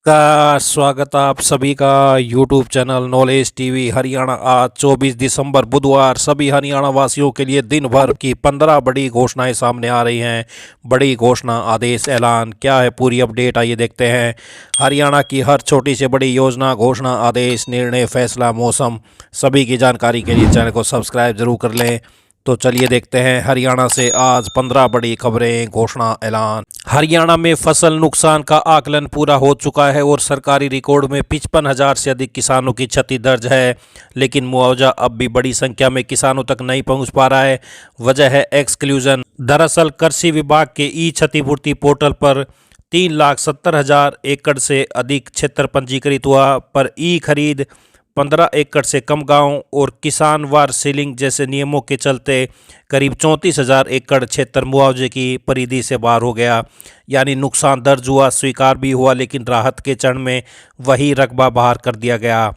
का स्वागत आप सभी का YouTube channel knowledge TV Haryana. आज 24 दिसंबर बुधवार सभी हरियाणा वासियों के लिए दिन भर की 15 बड़ी घोषणाएं सामने आ रही हैं। बड़ी घोषणा, आदेश, ऐलान क्या है, पूरी अपडेट आइए देखते हैं। हरियाणा की हर छोटी से बड़ी योजना, घोषणा, आदेश, निर्णय, फैसला, मौसम सभी की जानकारी के लिए चैनल को सब्सक्राइब जरूर कर लें। तो चलिए देखते हैं हरियाणा से आज 15 बड़ी खबरें, घोषणा, ऐलान। हरियाणा में फसल नुकसान का आकलन पूरा हो चुका है और सरकारी रिकॉर्ड में 55,000 से अधिक किसानों की क्षति दर्ज है, लेकिन मुआवजा अब भी बड़ी संख्या में किसानों तक नहीं पहुंच पा रहा है। वजह है एक्सक्लूजन। दरअसल कृषि विभाग के ई क्षतिपूर्ति पोर्टल पर 3,70,000 एकड़ से अधिक क्षेत्र पंजीकृत हुआ, पर ई खरीद 15 एकड़ से कम गांव और किसान वार सीलिंग जैसे नियमों के चलते करीब 34,000 एकड़ क्षेत्र मुआवजे की परिधि से बाहर हो गया। यानी नुकसान दर्ज हुआ, स्वीकार भी हुआ, लेकिन राहत के चरण में वही रकबा बाहर कर दिया गया।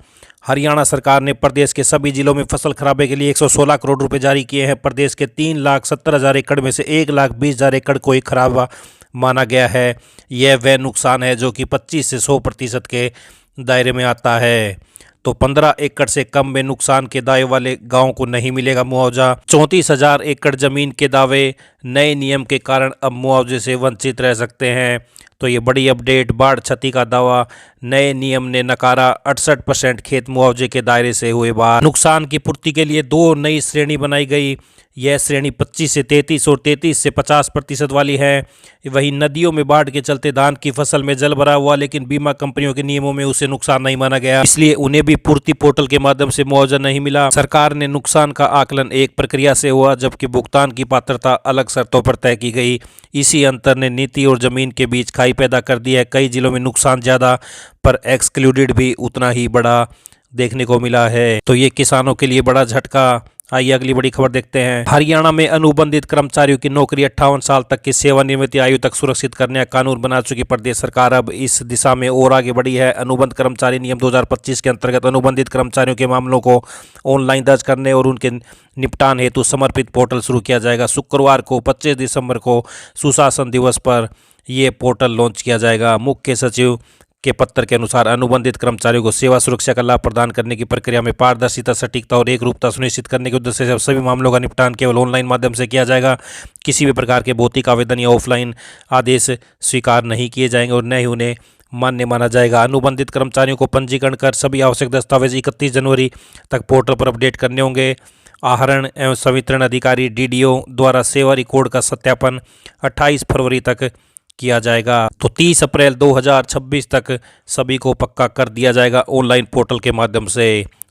हरियाणा सरकार ने प्रदेश के सभी जिलों में फसल खराबे के लिए 116 करोड़ रुपए जारी किए हैं। प्रदेश के 3,70,000 एकड़ में से 1,20,000 एकड़ को ही खराबा माना गया है। यह वह नुकसान है जो कि 25 से 100% के दायरे में आता है। तो 15 एकड़ से कम में नुकसान के दावे वाले गांव को नहीं मिलेगा मुआवजा। 34,000 एकड़ जमीन के दावे नए नियम के कारण अब मुआवजे से वंचित रह सकते हैं। तो ये बड़ी अपडेट। बाढ़ क्षति का दावा नए नियम ने नकारा। 68% खेत मुआवजे के दायरे से हुए बाहर। नुकसान की पूर्ति के लिए 2 नई श्रेणी बनाई गई। यह श्रेणी 25 से 33 और 33 से 50% वाली है। वहीं नदियों में बाढ़ के चलते धान की फसल में जल भरा हुआ, लेकिन बीमा कंपनियों के नियमों में उसे नुकसान नहीं माना गया, इसलिए उन्हें भी पूर्ति पोर्टल के माध्यम से मुआवजा नहीं मिला। सरकार ने नुकसान का आकलन एक प्रक्रिया से हुआ, जबकि भुगतान की पात्रता अलग शर्तों पर तय की गई। इसी अंतर ने नीति और जमीन के बीच खाई पैदा कर दी है। कई जिलों में नुकसान ज्यादा पर एक्सक्लूडेड भी उतना ही बड़ा देखने को मिला है। तो ये किसानों के लिए बड़ा झटका। आइए अगली बड़ी खबर देखते हैं। हरियाणा में अनुबंधित कर्मचारियों की नौकरी 58 साल तक की सेवानिवृत्ति आयु तक सुरक्षित करने का कानून बना चुकी प्रदेश सरकार अब इस दिशा में और आगे बढ़ी है। अनुबंध कर्मचारी नियम 2025 के अंतर्गत अनुबंधित कर्मचारियों के मामलों को ऑनलाइन दर्ज करने और उनके निपटान हेतु समर्पित पोर्टल शुरू किया जाएगा। शुक्रवार को 25 दिसंबर को सुशासन दिवस पर यह पोर्टल लॉन्च किया जाएगा। मुख्य सचिव के पत्र के अनुसार अनुबंधित कर्मचारियों को सेवा सुरक्षा का लाभ प्रदान करने की प्रक्रिया में पारदर्शिता, सटीकता और एक रूपता सुनिश्चित करने के उद्देश्य से सभी मामलों का निपटान केवल ऑनलाइन माध्यम से किया जाएगा। किसी भी प्रकार के भौतिक आवेदन या ऑफलाइन आदेश स्वीकार नहीं किए जाएंगे और न ही उन्हें मान्य माना जाएगा। अनुबंधित कर्मचारियों को पंजीकरण कर सभी आवश्यक दस्तावेज 31 जनवरी तक पोर्टल पर अपडेट करने होंगे। आहरण एवं संवितरण अधिकारी डीडीओ द्वारा सेवा रिकॉर्ड का सत्यापन 28 फरवरी तक किया जाएगा। तो 30 अप्रैल 2026 तक सभी को पक्का कर दिया जाएगा ऑनलाइन पोर्टल के माध्यम से।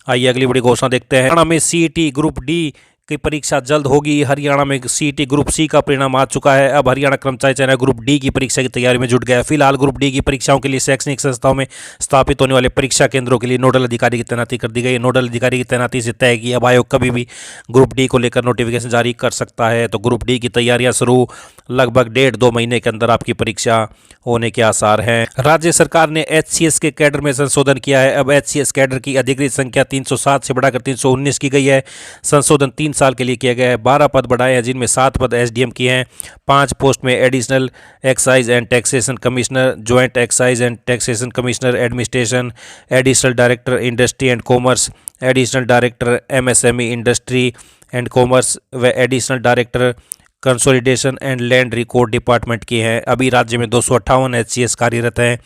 आइए अगली बड़ी घोषणा देखते हैं। हरियाणा में सीईटी ग्रुप डी की परीक्षा जल्द होगी। हरियाणा में सीईटी ग्रुप सी का परिणाम आ चुका है। अब हरियाणा कर्मचारी चयन ग्रुप डी की परीक्षा की तैयारी में जुट गया है। फिलहाल ग्रुप डी की परीक्षाओं के लिए शैक्षणिक संस्थाओं में स्थापित होने वाले परीक्षा केंद्रों के लिए नोडल अधिकारी की तैनाती कर दी गई। नोडल अधिकारी की तैनाती से तय की अब आयोग कभी भी ग्रुप डी को लेकर नोटिफिकेशन जारी कर सकता है। तो ग्रुप डी की तैयारियां शुरू, लगभग 1.5-2 महीने के अंदर आपकी परीक्षा होने के आसार हैं। राज्य सरकार ने एचसीएस के कैडर में संशोधन किया है। अब एचसीएस कैडर की अधिकृत संख्या 307 से बढ़ाकर 319 की गई है। संशोधन 3 साल के लिए किया गया है। 12 पद बढ़ाए हैं, जिनमें 7 पद एसडीएम की हैं। 5 पोस्ट में additional excise and taxation commissioner, joint excise and taxation commissioner administration, additional director industry and commerce, additional director MSME industry and commerce व additional director consolidation and land record department की हैं। अभी राज्य में 258 HCS कार्यरत हैं।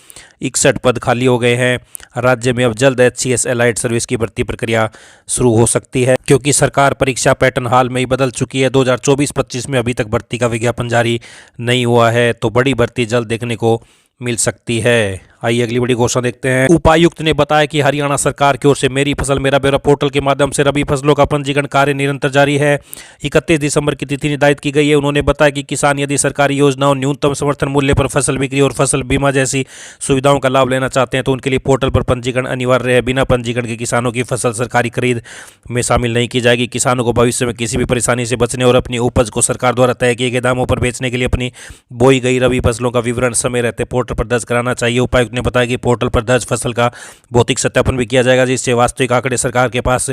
61 पद खाली हो गए हैं। राज्य में अब जल्द एचसीएस एलाइड सर्विस की भर्ती प्रक्रिया शुरू हो सकती है, क्योंकि सरकार परीक्षा पैटर्न हाल में ही बदल चुकी है। 2024-25 में अभी तक भर्ती का विज्ञापन जारी नहीं हुआ है, तो बड़ी भर्ती जल्द देखने को मिल सकती है। आइए अगली बड़ी घोषणा देखते हैं। उपायुक्त ने बताया कि हरियाणा सरकार की ओर से मेरी फसल मेरा ब्यौरा पोर्टल के माध्यम से रबी फसलों का पंजीकरण कार्य निरंतर जारी है। 31 दिसंबर की तिथि निर्धारित की गई है। उन्होंने बताया कि किसान यदि सरकारी योजनाओं, न्यूनतम समर्थन मूल्य पर फसल बिक्री और फसल बीमा जैसी सुविधाओं का लाभ लेना चाहते हैं तो उनके लिए पोर्टल पर पंजीकरण अनिवार्य है। बिना पंजीकरण के किसानों की फसल सरकारी खरीद में शामिल नहीं की जाएगी। किसानों को भविष्य में किसी भी परेशानी से बचने और अपनी उपज को सरकार द्वारा तय किए गए दामों पर बेचने के लिए अपनी बोई गई रबी फसलों का विवरण समय रहते पोर्टल पर दर्ज कराना चाहिए। उपायुक्त ने बताया कि पोर्टल पर दर्ज फसल का भौतिक सत्यापन भी किया जाएगा, जिससे वास्तविक आंकड़े सरकार के पास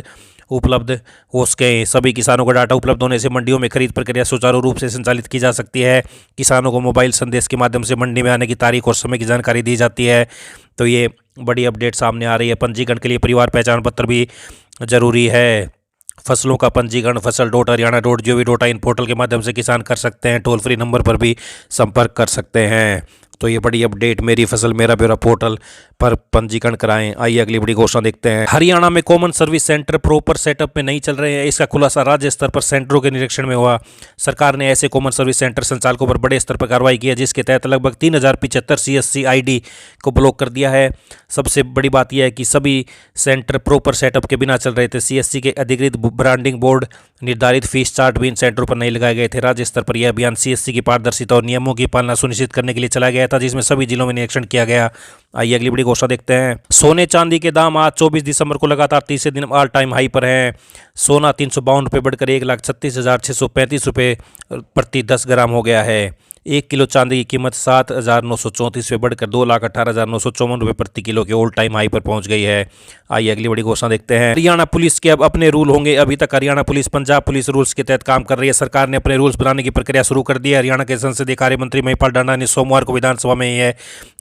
उपलब्ध हो सके। सभी किसानों को डाटा उपलब्ध होने से मंडियों में खरीद प्रक्रिया सुचारू रूप से संचालित की जा सकती है। किसानों को मोबाइल संदेश के माध्यम से मंडी में आने की तारीख और समय की जानकारी दी जाती है। तो ये बड़ी अपडेट सामने आ रही है। पंजीकरण के लिए परिवार पहचान पत्र भी जरूरी है। फसलों का पंजीकरण फसल.haryana.gov.in पोर्टल के माध्यम से किसान कर सकते हैं। टोल फ्री नंबर पर भी संपर्क कर सकते हैं। तो ये बड़ी अपडेट मेरी फसल मेरा ब्यौरा पोर्टल पर पंजीकरण कराएं। आइए अगली बड़ी घोषणा देखते हैं। हरियाणा में common service centre proper setup में नहीं चल रहे हैं। इसका खुलासा राज्य स्तर पर सेंटरों के निरीक्षण में हुआ। सरकार ने ऐसे कॉमन सर्विस सेंटर संचालकों पर बड़े स्तर पर कार्रवाई की है, जिसके तहत लगभग 3075 CSC ID को ब्लॉक कर दिया है। सबसे बड़ी बात यह है कि सभी सेंटर प्रॉपर सेटअप के बिना चल रहे थे। CSC के अधिकृत ब्रांडिंग बोर्ड निर्धारित फीस चार्ट भी इन सेंटरों पर नहीं लगाए गए थे। राज्य स्तर पर यह अभियान CSC की पारदर्शिता और नियमों की पालना सुनिश्चित करने के लिए चलाया गया था, जिसमें सभी जिलों में निरीक्षण किया गया। आइए अगली बड़ी घोषणा देखते हैं। सोने चांदी के दाम आज 24 दिसंबर को लगातार तीसरे दिन ऑल टाइम हाई पर हैं। सोना 352 रुपये बढ़कर 1,36,635 रुपये प्रति 10 ग्राम हो गया है। 1 किलो चांदी की कीमत 7,934 रुपये बढ़कर 2,18,954 रुपये प्रति किलो के ऑल टाइम हाई पर पहुंच गई है। आइए अगली बड़ी घोषणा देखते हैं। हरियाणा पुलिस के अब अपने रूल होंगे। अभी तक Haryana police Punjab police rules के तहत काम कर रही है। सरकार ने अपने रूल्स बनाने की प्रक्रिया शुरू कर दी है। हरियाणा के संसदीय कार्य मंत्री महिपाल डांडा ने सोमवार को विधानसभा में यह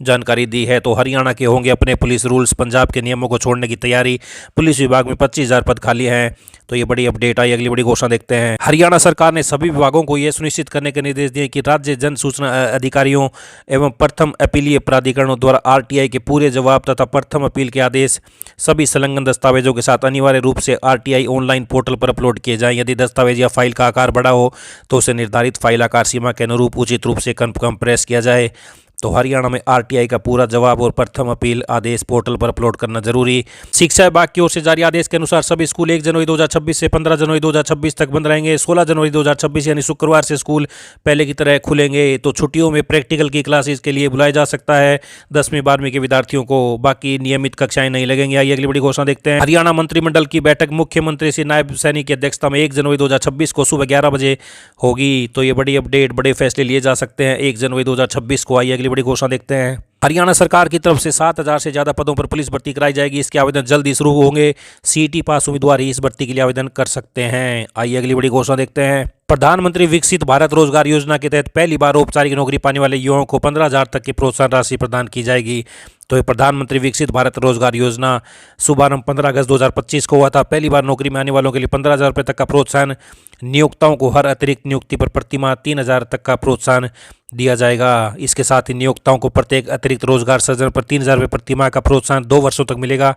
जानकारी दी है। तो हरियाणा के होंगे अपने पुलिस रूल्स। पंजाब के नियमों को छोड़ने की तैयारी। पुलिस विभाग में 25,000 पद खाली हैं। तो ये बड़ी अपडेट आई। अगली बड़ी घोषणा देखते हैं। हरियाणा सरकार ने सभी विभागों को यह सुनिश्चित करने के निर्देश दिए कि राज्य जन सूचना अधिकारियों एवं प्रथम अपीलीय प्राधिकरणों द्वारा RTI के पूरे जवाब तथा प्रथम अपील के आदेश सभी संलग्न दस्तावेजों के साथ अनिवार्य रूप से RTI ऑनलाइन पोर्टल पर अपलोड किए जाएं। यदि दस्तावेज या फाइल का आकार बड़ा हो तो उसे निर्धारित फाइल आकार सीमा के अनुरूप उचित रूप से कंप्रेस किया जाए। तो हरियाणा में RTI का पूरा जवाब और प्रथम अपील आदेश पोर्टल पर अपलोड करना जरूरी। शिक्षा विभाग की ओर से जारी आदेश के अनुसार सभी स्कूल 1 जनवरी 2026 से 15 जनवरी 2026 तक बंद रहेंगे। 16 जनवरी 2026 यानी शुक्रवार से स्कूल पहले की तरह खुलेंगे। तो छुट्टियों में प्रैक्टिकल की क्लासेस के लिए बुलाया जा सकता है 10वीं 12वीं के विद्यार्थियों को। बाकी नियमित कक्षाएं नहीं लगेंगी। आइए अगली बड़ी घोषणा देखते हैं। हरियाणा मंत्रिमंडल की बैठक मुख्यमंत्री श्री नायब सैनी की अध्यक्षता में 1 जनवरी 2026 को सुबह 11 बजे होगी। तो ये बड़ी अपडेट, बड़े फैसले लिए जा सकते हैं 1 जनवरी 2026 को। आइए अगली बड़ी घोषणा देखते हैं। हरियाणा सरकार की तरफ से 7,000 से ज़्यादा पदों पर पुलिस भर्ती कराई जाएगी। इसके आवेदन जल्द ही शुरू होंगे। CET पास उम्मीदवार ही इस भर्ती के लिए आवेदन कर सकते हैं। आइए अगली बड़ी घोषणा देखते हैं। प्रधानमंत्री विकसित भारत रोजगार योजना के तहत पहली बार औपचारिक नौकरी पाने वाले युवाओं को 15,000 तक की प्रोत्साहन राशि प्रदान की जाएगी। तो ये प्रधानमंत्री विकसित भारत रोजगार योजना शुभारंभ 15 अगस्त 2025 को हुआ था। पहली बार नौकरी में आने वालों के लिए 15,000 रुपये तक का प्रोत्साहन। नियोक्ताओं को हर अतिरिक्त नियुक्ति पर प्रतिमाह 3,000 तक का प्रोत्साहन दिया जाएगा। इसके साथ ही नियोक्ताओं को प्रत्येक अतिरिक्त रोजगार सृजन पर 3,000 रुपये प्रतिमाह का प्रोत्साहन 2 वर्षों तक मिलेगा।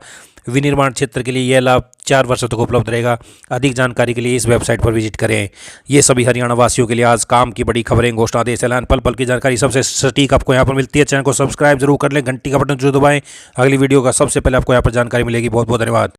विनिर्माण क्षेत्र के लिए यह लाभ 4 वर्षों तक उपलब्ध रहेगा। अधिक जानकारी के लिए इस वेबसाइट पर विजिट करें। ये सभी हरियाणा वासियों के लिए आज काम की बड़ी खबरें, घोषणा, आदेश, ऐलान, पल पल की जानकारी सबसे सटीक आपको यहाँ पर मिलती है। चैनल को सब्सक्राइब जरूर कर लें, घंटी का बटन जरूर दबाएं। अगली वीडियो का सबसे पहले आपको यहाँ पर जानकारी मिलेगी। बहुत बहुत धन्यवाद।